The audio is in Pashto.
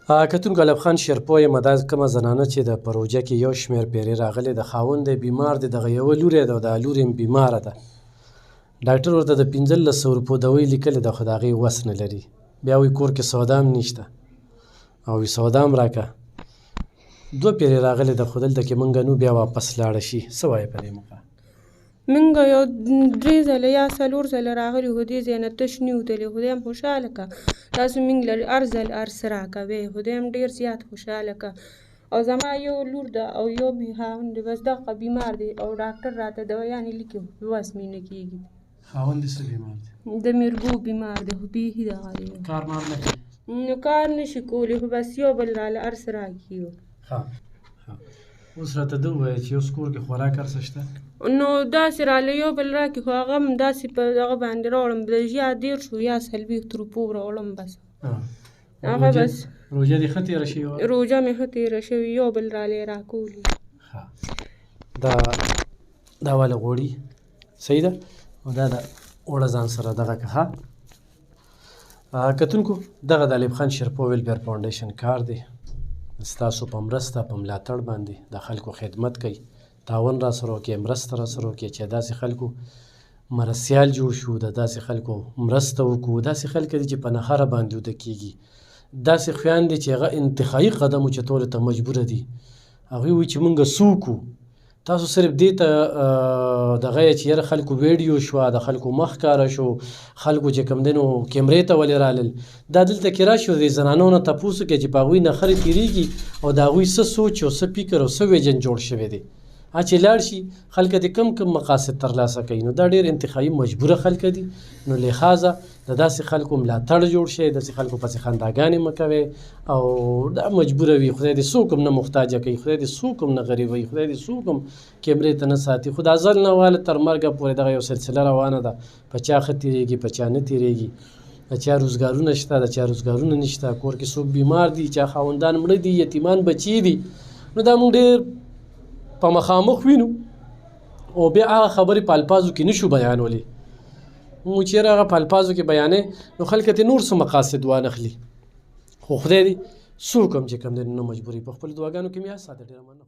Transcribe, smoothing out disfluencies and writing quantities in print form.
کتونکو الف خان شیرپو یم. دا کومه زنانه چې د په روژه کې یو شمېر پیرې راغلې د خاوند یې بیمار دی، دغه یوه لور یې ده او دا لور یې بیماره ده. ډاکټر ورته د 1500 روپو دوۍ لیکلې ده خو د هغې وس نه لري. بیا وایي کور کې سودا هم نشته او وایي سودا هم راکړه. 2 پیرې راغلې ده خو دلته کې مونږ نو بیا واپس لاړه شي. څه وایې په دې موقع؟ منګه یو 3 ځله یا 4 ځله راغلي خو دې ځای نه تش نه وتلې. خدای هم خوشحاله که تاسو موږ له هر ځل هر څه راکوئ. خدای هم ډېر زیات خوشحاله که. او زما یو لور ده او یو مې خاوند دی، بس دغه بیمار دی او ډاکټر راته دوایانې لیکي خو وس مې نه کېږي. خاوند دې څه بیمار دی؟ د میرګو بیمار دی خو بیخي دغه دی، کار مار نه کوي؟ نو کار نشي کولی خو بس یو بل راله هر څه راکړي. اوس راته ده ووایه چې اوس کور کې خوراک هر څه شته؟ نو داسې راله یو بل راکړي خو هغه هم داسې په دغه باندې راوړم یا 150 یا 40 روپو راوړم. بس هغه بس روژه دې ښه تېره شوې وه؟ روژه مې ښه تېره شوې، یو بل راله یې راکولي. دا واله غوړي صحیح ده او دا د اوړه ځان سره دغه که. کتونکو دغه د الف خان شیرپو ویلفیر فاونډیشن کار دی. ستاسو په مرسته په ملاتړ باندې د خلکو خدمت کوي. تعاون را سره وکړئ، مرسته را سره وکړئ چې داسې خلکو مرستیال جوړ شو، د داسې خلکو مرسته وکړو. داسې خلک دي چې په نهره باندې وده کېږي، داسې خویان دي چې هغه انتخابي قدم اوچتولو ته مجبوره دي. هغوی وایي چې مونږ څه وکړو، تاسو صرف دې ته دغه یې چې یاره خلکو ویډیو شوه، د خلکو مخ ښکاره شو، خلکو چې کوم دی نو کیمرې ته ولې رالل. دا دلته کې راشي د زنانو نه تپوس وکړئ چې په هغوی نخرې تېرېږي او د هغوی څه سوچ او څه فکر او څه ویژن جوړ شوی دی. چې لاړ شي خلک دې کم مقاصد ترلاسه کوي. نو دا ډېر انتخابي مجبوره خلک دي. نو لحاظه د داسې خلکو ملاتړ جوړ شي، داسې خلکو پسې خنداګانې مه کوئ او دا مجبوره وي. خدای دې څوک هم نه محتاجه کوي، خدای دې څوک هم نه غریبوي، خدای دې څوک هم کیمرې ته نه ساتي. خو د ازل نه واله تر مرګه پورې دغه یو سلسله روانه ده. په چا ښه تېرېږي، په چا نه تېرېږي، د چا روزګارونه شته، د چا روزګارونه نشته، کور کې څوک بیمار دي، چا خاوندان مړه دي، یتیمان بچي دي. نو دا موږ ډېر په مخامخ وینو او بیا هغه خبرې په الفاظو کې نشو بیانولی. مو چېرې هغه په الفاظو کې بیانې نو خلک ته نور څه مقاصد وانخلي. خو خدای دې څوک هم چې کوم دی نه مجبوري. په خپلو دعاګانو کې مې یاد ساته. ډېره مننه.